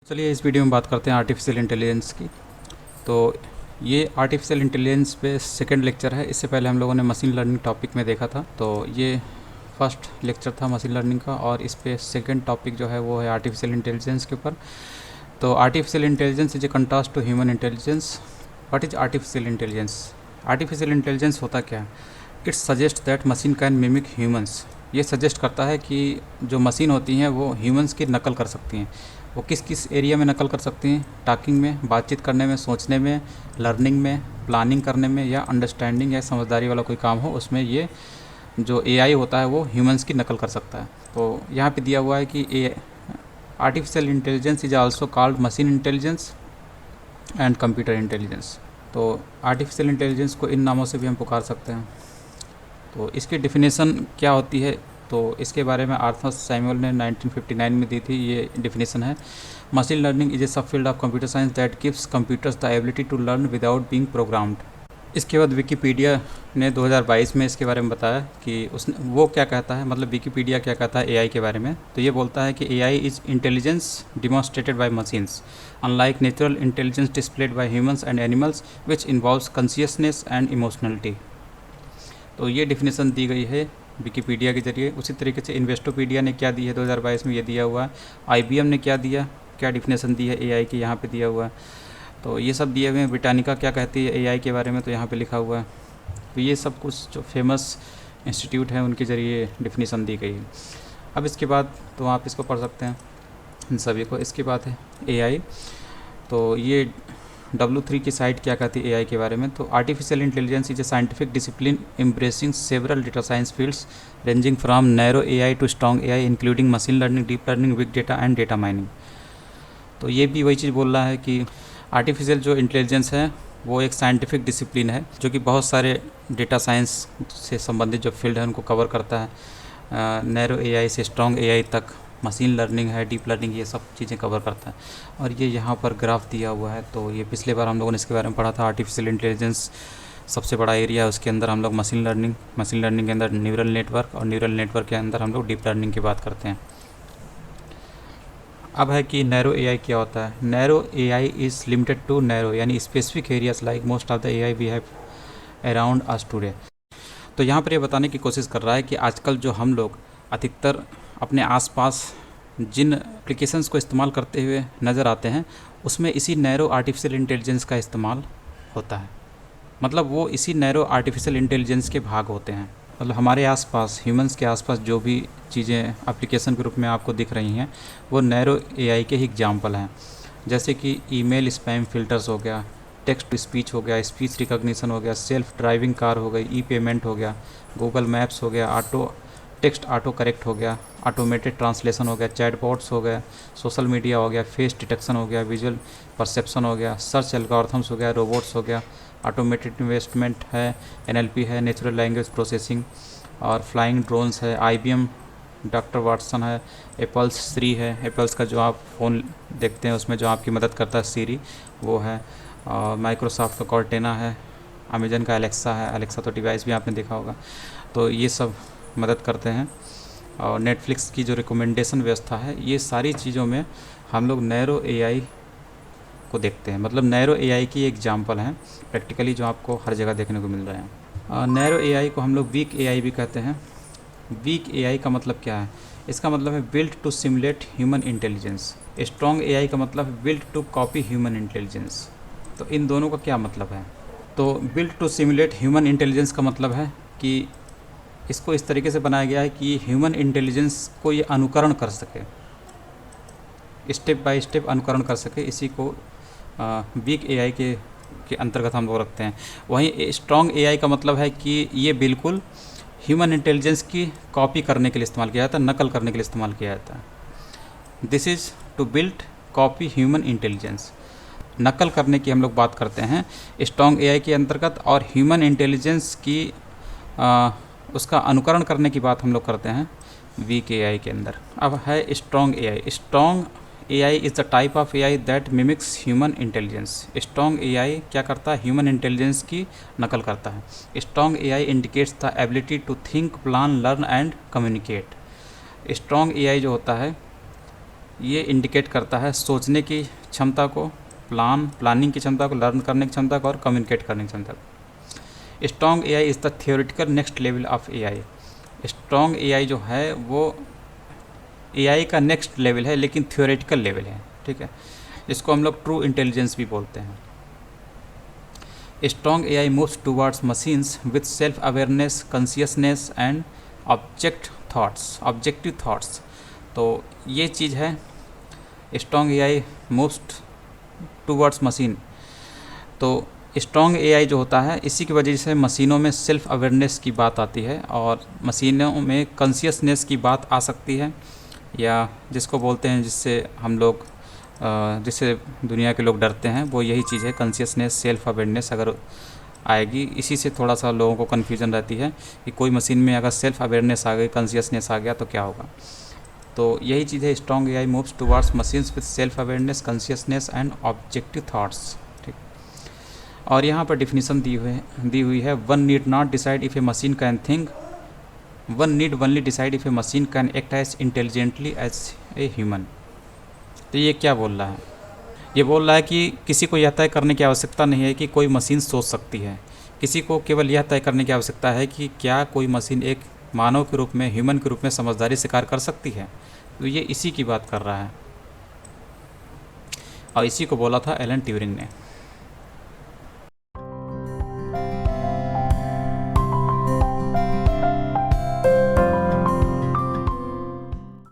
चलिए इस वीडियो में बात करते हैं आर्टिफिशियल इंटेलिजेंस की। तो ये आर्टिफिशियल इंटेलिजेंस पे सेकंड लेक्चर है। इससे पहले हम लोगों ने मशीन लर्निंग टॉपिक में देखा था, तो ये फर्स्ट लेक्चर था मशीन लर्निंग का, और इस पे सेकंड टॉपिक जो है वो है आर्टिफिशियल इंटेलिजेंस के ऊपर। तो artificial intelligence is a contrast to human intelligence. What is artificial intelligence? Artificial intelligence होता क्या है? It suggest that machine can mimic humans. ये सजेस्ट करता है कि जो मशीन होती हैं वो ह्यूमंस की नकल कर सकती हैं। वो किस किस एरिया में नकल कर सकती हैं? टॉकिंग में, बातचीत करने में, सोचने में, लर्निंग में, प्लानिंग करने में, या अंडरस्टैंडिंग या समझदारी वाला कोई काम हो उसमें ये जो एआई होता है वो ह्यूमंस की नकल कर सकता है। तो यहाँ पे दिया हुआ है कि a artificial intelligence is also called machine intelligence and computer intelligence. तो आर्टिफिशियल इंटेलिजेंस को इन नामों से भी हम पुकार सकते हैं। तो इसकी डिफिनेशन क्या होती है, तो इसके बारे में आर्थर सैमुअल ने 1959 में दी थी। ये डिफिनेशन है: machine learning is a sub field of computer science that gives computers the ability to learn without being programmed. इसके बाद विकीपीडिया ने 2022 में इसके बारे में बताया कि उसने वो क्या कहता है, मतलब विकीपीडिया क्या कहता है एआई के बारे में। तो ये बोलता है कि AI is intelligence demonstrated by machines unlike natural intelligence displayed by humans and animals which involves consciousness and emotionality. तो ये डिफिनेशन दी गई है विकीपीडिया के जरिए। उसी तरीके से इन्वेस्टोपीडिया ने क्या दी है 2022 में, ये दिया हुआ है। आईबीएम ने क्या दिया, क्या डिफिनेशन दी है एआई की, यहाँ पे दिया हुआ है। तो ये सब दिए हुए हैं। ब्रिटानिका क्या कहती है एआई के बारे में, तो यहाँ पे लिखा हुआ है। तो ये सब कुछ जो फेमस इंस्टीट्यूट हैं उनके ज़रिए डिफिनेशन दी गई है। अब इसके बाद तो आप इसको पढ़ सकते हैं इन सभी को। इसके बाद है एआई। तो ये W3 की साइट क्या कहती है एआई के बारे में, तो artificial intelligence is a scientific discipline embracing several data science fields ranging from narrow AI to strong AI including machine learning, deep learning, big data and data mining. तो ये भी वही चीज़ बोल रहा है कि आर्टिफिशियल जो इंटेलिजेंस है वो एक साइंटिफिक डिसिप्लिन है जो कि बहुत सारे डेटा साइंस से संबंधित जो फील्ड है उनको कवर करता है। नैरो एआई से स्ट्रॉन्ग एआई तक, मशीन लर्निंग है, डीप लर्निंग, ये सब चीज़ें कवर करता है। और ये यहाँ पर ग्राफ दिया हुआ है। तो ये पिछले बार हम लोगों ने इसके बारे में पढ़ा था। आर्टिफिशियल इंटेलिजेंस सबसे बड़ा एरिया है, उसके अंदर हम लोग मशीन लर्निंग के अंदर न्यूरल नेटवर्क, और न्यूरल नेटवर्क के अंदर हम लोग डीप लर्निंग की बात करते हैं। अब है कि नैरो एआई क्या होता है। Narrow AI is limited to narrow यानी specific areas like most of the AI we have around us today. तो यहाँ पर ये बताने की कोशिश कर रहा है कि आजकल जो हम लोग अधिकतर अपने आसपास जिन एप्लीकेशंस को इस्तेमाल करते हुए नज़र आते हैं उसमें इसी नैरो आर्टिफिशियल इंटेलिजेंस का इस्तेमाल होता है। मतलब वो इसी नैरो आर्टिफिशियल इंटेलिजेंस के भाग होते हैं। मतलब हमारे आसपास, ह्यूमंस के आसपास जो भी चीज़ें एप्लीकेशन के रूप में आपको दिख रही हैं वो नैरो एआई के ही एग्जाम्पल हैं। जैसे कि ईमेल स्पैम फिल्टर्स हो गया, टेक्स्ट टू स्पीच हो गया, स्पीच रिकॉग्निशन हो गया, सेल्फ ड्राइविंग कार हो गई, ई पेमेंट हो गया, गूगल मैप्स हो गया, टेक्स्ट ऑटो करेक्ट हो गया, ऑटोमेटेड ट्रांसलेशन हो गया, चैटबॉट्स हो गया, सोशल मीडिया हो गया, फेस डिटेक्शन हो गया, विजुअल परसेप्शन हो गया, सर्च एल्गोरिथम्स हो गया, रोबोट्स हो गया, ऑटोमेटेड इन्वेस्टमेंट है, एनएलपी है, नेचुरल लैंग्वेज प्रोसेसिंग, और फ्लाइंग ड्रोन्स है, आईबीएम डॉक्टर वाटसन है, एप्पल्स सीरी है, एप्पल्स का जो आप फ़ोन देखते हैं उसमें जो आपकी मदद करता है सीरी, वो है, और माइक्रोसॉफ्ट का कॉर्टेना है, अमेजन का एलेक्सा है। एलेक्सा तो डिवाइस भी आपने देखा होगा। तो ये सब मदद करते हैं। और नेटफ्लिक्स की जो रिकमेंडेशन व्यवस्था है, ये सारी चीज़ों में हम लोग नैरो एआई को देखते हैं। मतलब नैरो एआई की एग्जांपल हैं प्रैक्टिकली जो आपको हर जगह देखने को मिल रहे हैं। नैरो एआई को हम लोग वीक एआई भी कहते हैं। वीक एआई का मतलब क्या है? इसका मतलब है built to simulate human intelligence. Strong AI का मतलब है built to copy human intelligence. तो इन दोनों का क्या मतलब है? तो built to simulate human intelligence का मतलब है कि इसको इस तरीके से बनाया गया है कि ह्यूमन इंटेलिजेंस को ये अनुकरण कर सके, स्टेप बाय स्टेप अनुकरण कर सके। इसी को वीक एआई के अंतर्गत हम लोग रखते हैं। वहीं स्ट्रॉन्ग एआई का मतलब है कि ये बिल्कुल ह्यूमन इंटेलिजेंस की कॉपी करने के लिए इस्तेमाल किया जाता है, नकल करने के लिए इस्तेमाल किया जाता है। This is to build copy human intelligence. नकल करने की हम लोग बात करते हैं स्ट्रॉन्ग एआई के अंतर्गत, और ह्यूमन इंटेलिजेंस की उसका अनुकरण करने की बात हम लोग करते हैं वीक एआई के अंदर। अब है strong AI. Strong AI is the type of AI that mimics human intelligence. Strong AI क्या करता है? ह्यूमन इंटेलिजेंस की नकल करता है। Strong AI indicates the ability to think, plan, learn and communicate. Strong AI जो होता है ये इंडिकेट करता है सोचने की क्षमता को, प्लानिंग की क्षमता को, लर्न करने की क्षमता को और कम्युनिकेट करने की क्षमता को। Strong AI is the theoretical next level of AI. Strong AI जो है वो एआई का नेक्स्ट लेवल है, लेकिन थियोरेटिकल लेवल है, ठीक है, जिसको हम लोग ट्रू इंटेलिजेंस भी बोलते हैं। Strong AI moves towards machines with self awareness, consciousness and objective thoughts. तो ये चीज़ है, strong AI moves towards machine. तो स्ट्रॉन्ग एआई जो होता है, इसी की वजह से मशीनों में सेल्फ अवेयरनेस की बात आती है और मशीनों में कॉन्शियसनेस की बात आ सकती है, या जिसको बोलते हैं, जिससे हम लोग जिससे दुनिया के लोग डरते हैं, वो यही चीज़ है, कॉन्शियसनेस, सेल्फ अवेयरनेस अगर आएगी। इसी से थोड़ा सा लोगों को कन्फ्यूजन रहती है कि कोई मशीन में अगर सेल्फ अवेयरनेस आ गई, कॉन्शियसनेस आ गया तो क्या होगा। तो यही चीज़ है, strong AI moves towards machines with self awareness, consciousness and objective thoughts, ठीक। और यहाँ पर डिफिनीसन दी हुई है, one need not decide if a machine can think, one need only decide if a machine can act as intelligently as a human. तो ये क्या बोल रहा है? ये बोल रहा है कि किसी को यह तय करने की आवश्यकता नहीं है कि कोई मशीन सोच सकती है, किसी को केवल यह तय करने की आवश्यकता है कि क्या कोई मशीन एक मानव के रूप में, ह्यूमन के रूप में समझदारी से कार्य कर सकती है। तो ये इसी की बात कर रहा है और इसी को बोला था एलन ट्यूरिंग ने।